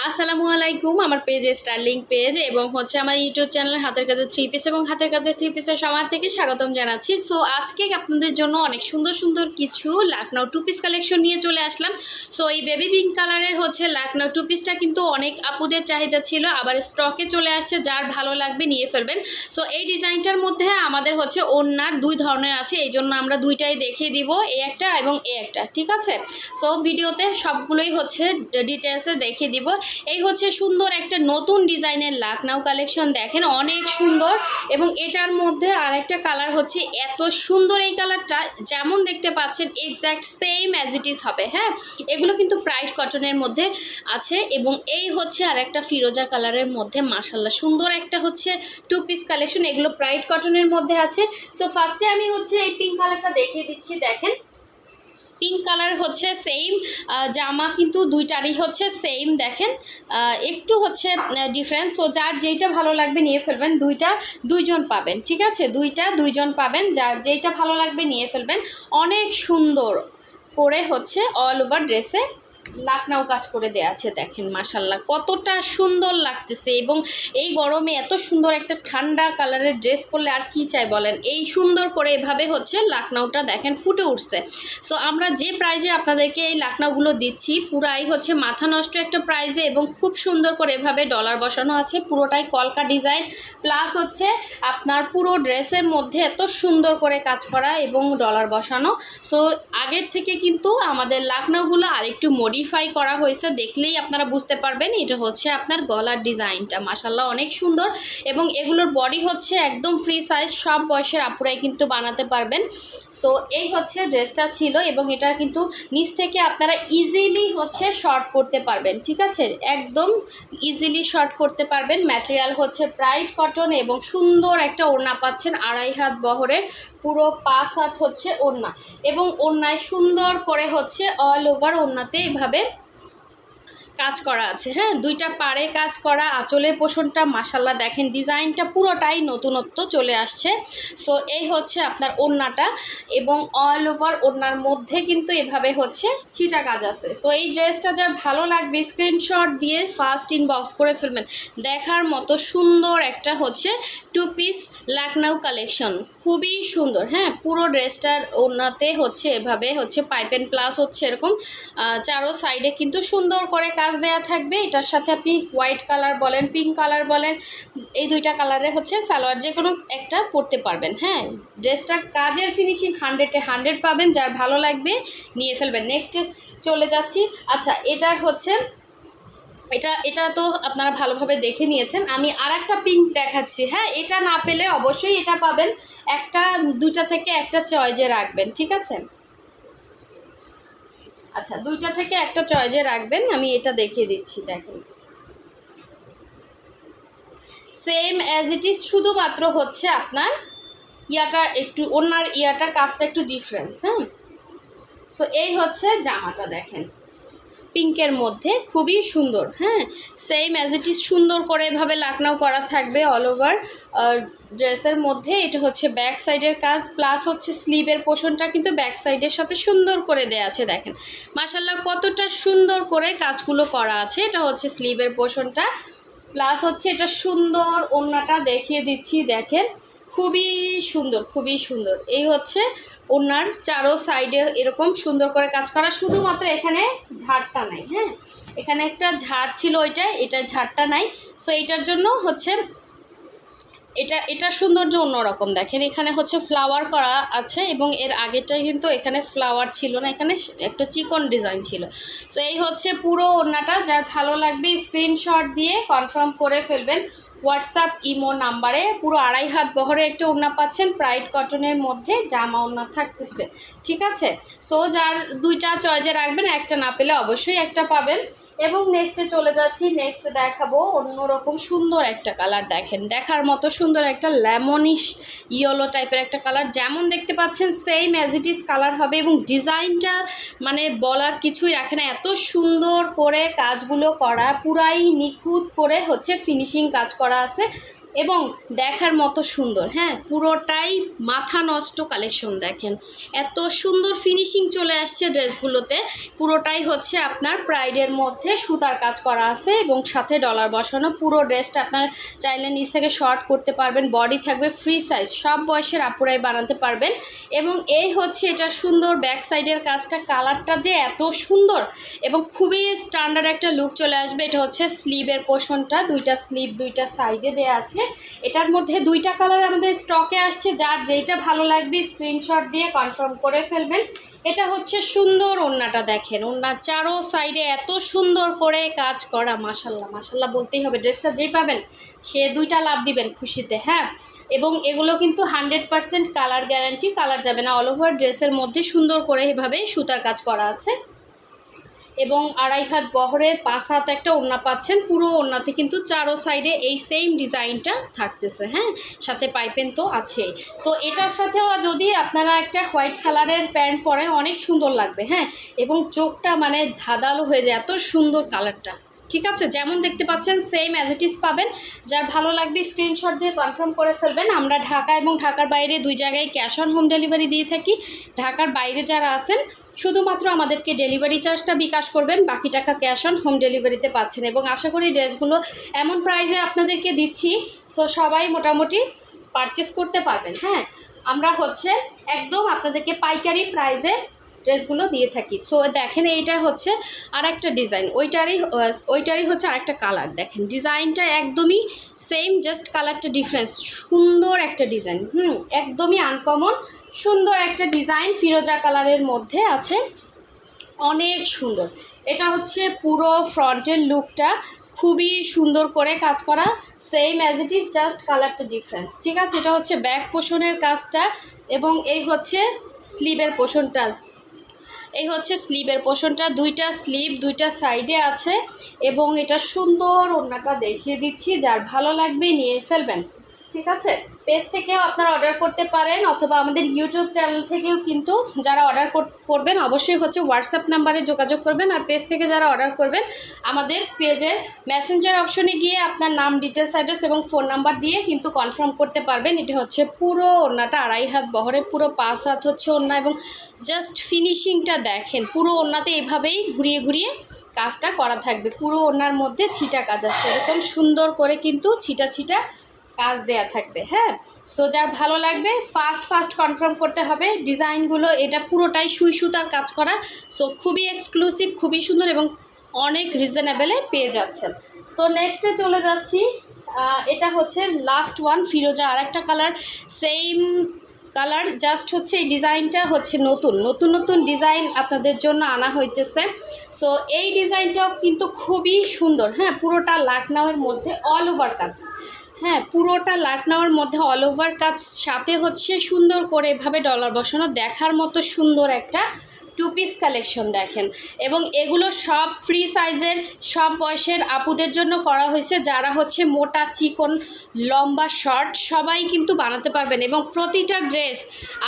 আসসালামু আলাইকুম। আমার পেজ স্টাইলিং পেজ এবং হচ্ছে আমার ইউটিউব চ্যানেল হাতের কাজের থ্রি পিস এবং হাতের কাজের থ্রি পিসের সবার থেকে স্বাগতম জানাচ্ছি। সো আজকে আপনাদের জন্য অনেক সুন্দর সুন্দর কিছু লাখনৌ টু পিস কালেকশন নিয়ে চলে আসলাম। সো এই বেবি পিঙ্ক কালারের হচ্ছে লাখনৌ টু পিসটা কিন্তু অনেক আপুদের চাহিদা ছিল, আবার স্টকে চলে আসছে, যার ভালো লাগবে নিয়ে ফেলবেন। সো এই ডিজাইনটার মধ্যে আমাদের হচ্ছে ওড়নার দুই ধরনের আছে, এই জন্য আমরা দুইটাই দেখিয়ে দিব, এই একটা এবং এই একটা, ঠিক আছে। সো ভিডিওতে সবগুলোই হচ্ছে ডিটেলসে দেখিয়ে দিব। এই হচ্ছে সুন্দর একটা নতুন ডিজাইনের লাখনৌ কালেকশন, দেখেন অনেক সুন্দর। এবং এটার মধ্যে আরেকটা কালার হচ্ছে এত সুন্দর, এই কালারটা যেমন দেখতে পাচ্ছেন exact same as it is হবে। হ্যাঁ, এগুলো কিন্তু ব্রাইট কটনের মধ্যে আছে। এবং এই হচ্ছে আরেকটা ফিরোজা কালারের মধ্যে, মাশাআল্লাহ সুন্দর একটা হচ্ছে টু পিস কালেকশন, এগুলো ব্রাইট কটনের মধ্যে আছে। সো ফার্স্টে আমি হচ্ছে এই পিঙ্ক কালারটা দেখিয়ে দিচ্ছি। দেখেন পিঙ্ক কালার হচ্ছে সেম জামা, কিন্তু দুইটারই হচ্ছে সেম। দেখেন একটু হচ্ছে ডিফারেন্স। তো যার যেইটা ভালো লাগবে নিয়ে ফেলবেন, দুইজন পাবেন, ঠিক আছে, দুইজন পাবেন, যার যেইটা ভালো লাগবে নিয়ে ফেলবেন। অনেক সুন্দর করে হচ্ছে অল ওভার ড্রেসে লাখনৌ কাজ করে দেওয়া আছে। দেখেন মাশাআল্লাহ কতটা সুন্দর লাগতেছে। এবং এই গরমে এত সুন্দর একটা ঠান্ডা কালারের ড্রেস পরলে আর কি চাই বলেন। এই সুন্দর করে এভাবে হচ্ছে লাখনৌটা দেখেন ফুটে উঠছে। সো আমরা যে প্রাইজে আপনাদেরকে এই লাখনৌগুলো দিচ্ছি পুরাই হচ্ছে মাথা নষ্ট একটা প্রাইজে, এবং খুব সুন্দর করে এভাবে ডলার বসানো আছে, পুরোটাই কলকা ডিজাইন, প্লাস হচ্ছে আপনার পুরো ড্রেসের মধ্যে এত সুন্দর করে কাজ করা এবং ডলার বসানো। সো আগের থেকে কিন্তু আমাদের লাখনৌগুলো আরেকটু মডিফাই করা হয়েছে, দেখলেই আপনারা বুঝতে পারবেন। এটা হচ্ছে আপনার গলার ডিজাইনটা মাশাআল্লাহ অনেক সুন্দর, এবং এগুলোর বডি হচ্ছে একদম ফ্রি সাইজ, সব বয়সের আপুরাই কিন্তু বানাতে পারবেন। সো এই হচ্ছে ড্রেসটা ছিল, এবং এটা কিন্তু নিচ থেকে আপনারা ইজিলি হচ্ছে শর্ট করতে পারবেন, ঠিক আছে, একদম ইজিলি শর্ট করতে পারবেন। ম্যাটেরিয়াল হচ্ছে ব্রাইট কটন, এবং সুন্দর একটা ওড়না পাচ্ছেন 2.5 হাত বহরের, পুরো 5 হাত হচ্ছে ওড়না, এবং ওড়নায় সুন্দর করে হচ্ছে অল ওভার ওড়নাতে এভাবে কাজ করা আছে। হ্যাঁ, দুইটা পাড়ে কাজ করা, আঁচলের পোষণটা মাশাআল্লাহ দেখেন ডিজাইনটা পুরোটাই নতুনত্ব চলে আসছে। সো এই হচ্ছে আপনার ওড়নাটা, এবং অল ওভার ওড়নার মধ্যে কিন্তু এভাবে হচ্ছে ছিটা কাজ আছে। সো এই ড্রেসটা যার ভালো লাগবে স্ক্রিনশট দিয়ে ফার্স্ট ইনবক্স করে ফেলবেন। দেখার মতো সুন্দর একটা হচ্ছে টু পিস লাখনৌ কালেকশন, খুবই সুন্দর। হ্যাঁ, পুরো ড্রেসটার ওড়নাতে হচ্ছে এভাবে হচ্ছে পাইপেন প্লাস হচ্ছে এরকম চারো সাইডে কিন্তু সুন্দর করে কাজ দেয়া থাকবে। এটার সাথে আপনি হোয়াইট কালার বলেন, পিঙ্ক কালার বলেন, এই দুইটা কালারে হচ্ছে সালোয়ার যে কোনো একটা পরতে পারবেন। হ্যাঁ, ড্রেসটার কাজের ফিনিশিং 100-এ 100 পাবেন, যার ভালো লাগবে নিয়ে ফেলবেন। নেক্সটে চলে যাচ্ছি। আচ্ছা, এটার হচ্ছে এটা তো আপনারা ভালোভাবে দেখে নিয়েছেন, আমি আর একটা পিঙ্ক দেখাচ্ছি। হ্যাঁ, এটা না পেলে অবশ্যই এটা পাবেন, দুইটা থেকে একটা চয়েজে রাখবেন, ঠিক আছে। আচ্ছা, দুইটা থেকে একটা চয়েজে রাখবেন, আমি এটা দেখিয়ে দিচ্ছি। দেখেন সেম অ্যাজ ইট ইজ, শুধুমাত্র হচ্ছে আপনার ইয়াটা একটু ওনার ইয়াটার কাজটা একটু ডিফারেন্স। হ্যাঁ, সো এই হচ্ছে জামাটা, দেখেন পিঙ্কের মধ্যে খুবই সুন্দর। হ্যাঁ, সেম অ্যাজ ইট ইজ সুন্দর করে এভাবে লাখনৌ করা থাকবে অল ওভার ড্রেসের মধ্যে। এটা হচ্ছে ব্যাক সাইডের কাজ, প্লাস হচ্ছে স্লিভের পোর্শনটা কিন্তু ব্যাক সাইডের সাথে সুন্দর করে দেয়া আছে। দেখেন মাশাআল্লাহ কতটা সুন্দর করে কাজগুলো করা আছে। এটা হচ্ছে স্লিভের পোর্শনটা, প্লাস হচ্ছে এটা সুন্দর ওড়নাটা দেখিয়ে দিচ্ছি। দেখেন খুবই সুন্দর, খুবই সুন্দর। এই হচ্ছে ওড়নার চারো সাইডে এরকম সুন্দর করে কাজ করা, শুধুমাত্র এখানে ঝাড়টা নাই। হ্যাঁ, এখানে একটা ঝাড় ছিল, এটা ঝাড়টা নাই। সো এটার জন্য হচ্ছে এটার সৌন্দর্য অন্যরকম। দেখেন এখানে হচ্ছে ফ্লাওয়ার করা আছে, এবং এর আগেরটাই কিন্তু এখানে ফ্লাওয়ার ছিল না, এখানে একটা চিকন ডিজাইন ছিল। সো এই হচ্ছে পুরো ওড়নাটা, যার ভালো লাগবে স্ক্রিনশট দিয়ে কনফার্ম করে ফেলবেন হোয়াটসঅ্যাপ ইমো নাম্বারে। পুরো 2.5 হাত বহরে একটা ওড়না পাচ্ছেন, ব্রাইট কটনের মধ্যে জামা ওড়না থাকতেছে, ঠিক আছে। সো যার দুইটা চয়েজে রাখবেন, একটা না পেলে অবশ্যই একটা পাবেন। এবং নেক্সটে চলে যাচ্ছি। নেক্সট দেখাবো অন্যরকম সুন্দর একটা কালার, দেখেন দেখার মতো সুন্দর একটা লেমনিশ ইয়েলো টাইপের একটা কালার, যেমন দেখতে পাচ্ছেন same as it is colour হবে। এবং ডিজাইনটা মানে বলার কিছুই রাখে না, এত সুন্দর করে কাজগুলো করা, পুরাই নিখুঁত করে হচ্ছে ফিনিশিং কাজ করা আছে। এবং দেখার মতো সুন্দর। হ্যাঁ, পুরোটাই মাথা নষ্ট কালেকশন। দেখেন এত সুন্দর ফিনিশিং চলে আসছে ড্রেসগুলোতে। পুরোটাই হচ্ছে আপনার প্রাইডের মধ্যে সুতার কাজ করা আছে এবং সাথে ডলার বসানো। পুরো ড্রেসটা আপনার চাইলে নিচ থেকে শর্ট করতে পারবেন, বডি থাকবে ফ্রি সাইজ, সব বয়সের আপুরাই বানাতে পারবেন। এবং এই হচ্ছে এটা সুন্দর ব্যাক সাইডের কাজটা, কালারটা যে এত সুন্দর এবং খুবই স্ট্যান্ডার্ড একটা লুক চলে আসবে। এটা হচ্ছে স্লিভের পোর্শনটা, দুইটা স্লিভ দুইটা সাইডে দেওয়া আছে। এটার মধ্যে দুইটা কালার আমাদের স্টকে আসছে, যার যেইটা ভালো লাগবে স্ক্রিনশট দিয়ে কনফার্ম করে ফেলবেন। এটা হচ্ছে সুন্দর ওড়নাটা, দেখেন ওড়নার চারো সাইডে এত সুন্দর করে কাজ করা। মাশাল্লাহ মাশাল্লাহ বলতেই হবে, ড্রেসটা যেই পাবেন সে দুইটা লাভ দিবেন খুশিতে। হ্যাঁ, এবং এগুলো কিন্তু 100% কালার গ্যারান্টি, কালার যাবে না। অল ওভার ড্রেসের মধ্যে সুন্দর করে এভাবে সুতার কাজ করা আছে এবং 2.5 হাত বহরের 5 হাত একটা ওড়না পাচ্ছেন। পুরো ওড়নাতে কিন্তু চারো সাইডে এই সেম ডিজাইনটা থাকতেছে। হ্যাঁ, সাথে পাইপেন তো আছে। তো এটার সাথেও যদি আপনারা একটা হোয়াইট কালারের প্যান্ট পরেন অনেক সুন্দর লাগবে। হ্যাঁ, এবং চোখটা মানে ধাঁধালো হয়ে যায়, এত সুন্দর কালারটা। ঠিক আছে, যেমন দেখতে পাচ্ছেন সেম অ্যাজ ইট ইজ পাবেন। যার ভালো লাগবে স্ক্রিনশট দিয়ে কনফার্ম করে ফেলবেন। আমরা ঢাকা এবং ঢাকার বাইরে দুই জায়গায় ক্যাশ অন হোম ডেলিভারি দিয়ে থাকি। ঢাকার বাইরে যারা আছেন শুধুমাত্র আমাদেরকে ডেলিভারি চার্জটা বিকাশ করবেন, বাকি টাকা ক্যাশ অন হোম ডেলিভারিতে পাচ্ছেন। এবং আশা করি ড্রেসগুলো এমন প্রাইজে আপনাদেরকে দিচ্ছি, সো সবাই মোটামুটি পারচেস করতে পারবেন। হ্যাঁ, আমরা হচ্ছে একদম আপনাদেরকে পাইকারি প্রাইজে ড্রেসগুলো দিয়ে থাকি। সো দেখেন এইটা হচ্ছে আর একটা ডিজাইন, ওইটারই হচ্ছে আরেকটা কালার। দেখেন ডিজাইনটা একদমই সেম, জাস্ট কালারটা ডিফারেন্স। সুন্দর একটা ডিজাইন, একদমই আনকমন সুন্দর একটা ডিজাইন, ফিরোজা কালারের মধ্যে আছে, অনেক সুন্দর। এটা হচ্ছে পুরো ফ্রন্টের লুকটা, খুবই সুন্দর করে কাজ করা, same as it is, just কালারটা ডিফারেন্স। ঠিক আছে, এটা হচ্ছে ব্যাক পোর্শনের কাজটা এবং এই হচ্ছে স্লিভের পোর্শনটা। এই হচ্ছে স্লিভের পোর্শনটা, দুইটা স্লিভ দুইটা সাইডে আছে এবং এটা সুন্দর ওড়নাটা দেখিয়ে দিচ্ছি। যার ভালো লাগবে নিয়ে ফেলবেন। ঠিক আছে, পেজ থেকেও আপনারা অর্ডার করতে পারেন অথবা আমাদের ইউটিউব চ্যানেল থেকেও কিন্তু যারা অর্ডার করবেন অবশ্যই হচ্ছে হোয়াটসঅ্যাপ নাম্বারে যোগাযোগ করবেন। আর পেজ থেকে যারা অর্ডার করবেন আমাদের পেজের মেসেঞ্জার অপশনে গিয়ে আপনার নাম, ডিটেলস, অ্যাড্রেস এবং ফোন নাম্বার দিয়ে কিন্তু কনফার্ম করতে পারবেন। এটা হচ্ছে পুরো ওড়নাটা 2.5 হাত বহরের, পুরো 5 হাত হচ্ছে ওড়না এবং জাস্ট ফিনিশিংটা দেখেন। পুরো ওড়নাতে এইভাবেই ঘুরিয়ে ঘুরিয়ে কাজটা করা থাকবে। পুরো ওড়নার মধ্যে ছিটা কাজ আছে, এরকম সুন্দর করে কিন্তু ছিটা ছিটা কাজ দেয়া থাকবে। হ্যাঁ, সো যার ভালো লাগবে ফার্স্ট কনফার্ম করতে হবে। ডিজাইনগুলো এটা পুরোটাই সুই সুতার কাজ করা, সো খুবই এক্সক্লুসিভ, খুবই সুন্দর এবং অনেক রিজনেবলে পেয়ে যাচ্ছেন। সো নেক্সটে চলে যাচ্ছি। এটা হচ্ছে লাস্ট ওয়ান, ফিরোজা আর একটা কালার, সেম কালার, জাস্ট হচ্ছে এই ডিজাইনটা হচ্ছে নতুন ডিজাইন আপনাদের জন্য আনা হইতেছে। সো এই ডিজাইনটাও কিন্তু খুবই সুন্দর। হ্যাঁ, পুরোটা লাখনউয়ের মধ্যে অল ওভার কাজ। হ্যাঁ, পুরোটা লাখনউয়ের মধ্যে অল ওভার কাজ, সাথে হচ্ছে সুন্দর করে এভাবে ডলার বসানো, দেখার মতো সুন্দর একটা টু পিস কালেকশন দেখেন। এবং এগুলো সব ফ্রি সাইজের, সব বয়সের আপুদের জন্য করা হয়েছে। যারা হচ্ছে মোটা, চিকন, লম্বা, শর্ট সবাই কিন্তু বানাতে পারবেন। এবং প্রতিটা ড্রেস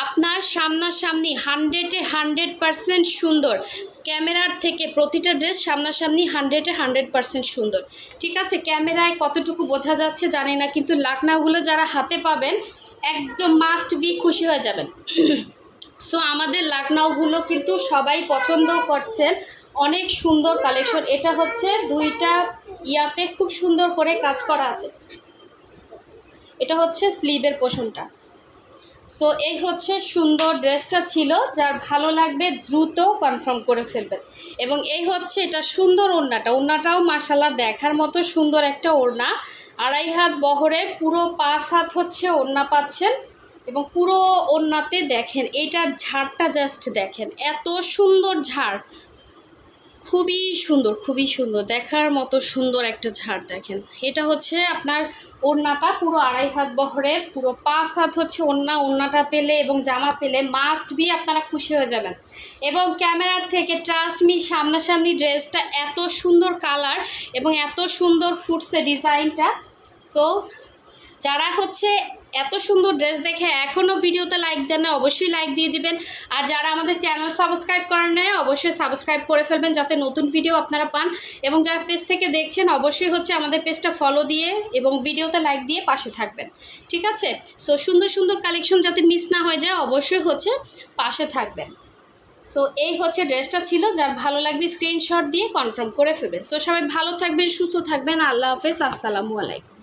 আপনার সামনাসামনি 100% সুন্দর। ক্যামেরার থেকে প্রতিটা ড্রেস সামনাসামনি 100% সুন্দর। ঠিক আছে, ক্যামেরায় কতটুকু বোঝা যাচ্ছে জানি না, কিন্তু লাখনউগুলো যারা হাতে পাবেন একদম মাস্ট বি খুশি হয়ে যাবেন। সো আমাদের লাখনউগুলো কিন্তু সবাই পছন্দ করছেন, অনেক সুন্দর কালেকশন। এটা হচ্ছে দুইটা ইয়াতে খুব সুন্দর করে কাজ করা আছে। এটা হচ্ছে স্লিভের পোর্শনটা। সো এই হচ্ছে সুন্দর ড্রেসটা ছিল, যার ভালো লাগবে দ্রুত কনফার্ম করে ফেলবেন। এবং এই হচ্ছে এটা সুন্দর ওড়নাটাও মাশাআল্লাহ দেখার মতো সুন্দর একটা ওড়না, 2.5 হাত বহরের, পুরো 5 হাত হচ্ছে ওড়না পাচ্ছেন। এবং পুরো ওড়নাতে দেখেন এটার ঝাড়টা জাস্ট দেখেন, এত সুন্দর ঝাড়, খুবই সুন্দর দেখার মতো সুন্দর একটা ঝাড়। দেখেন এটা হচ্ছে আপনার ওড়নাটা পুরো 2.5 হাত বহরের, পুরো 5 হাত হচ্ছে ওড়নাটা পেলে এবং জামা পেলে মাস্ট বি আপনারা খুশি হয়ে যাবেন। এবং ক্যামেরার থেকে ট্রাস্ট মি, সামনাসামনি ড্রেসটা এত সুন্দর কালার এবং এত সুন্দর ফুটছে ডিজাইনটা। সো যারা হচ্ছে এত সুন্দর ড্রেস দেখে এখনও ভিডিওতে লাইক দেন না, অবশ্যই লাইক দিয়ে দিবেন। আর যারা আমাদের চ্যানেল সাবস্ক্রাইব করেন না, অবশ্যই সাবস্ক্রাইব করে ফেলবেন যাতে নতুন ভিডিও আপনারা পান। এবং যারা পেজ থেকে দেখছেন অবশ্যই হচ্ছে আমাদের পেজটা ফলো দিয়ে এবং ভিডিওতে লাইক দিয়ে পাশে থাকবেন, ঠিক আছে? সো সুন্দর সুন্দর কালেকশন যাতে মিস না হয়ে যায় অবশ্যই হচ্ছে পাশে থাকবেন। সো এই হচ্ছে ড্রেসটা ছিল, যার ভালো লাগবে স্ক্রিনশট দিয়ে কনফার্ম করে ফেলবেন। সো সবাই ভালো থাকবেন, সুস্থ থাকবেন। আল্লাহ হাফেজ, আসসালামু আলাইকুম।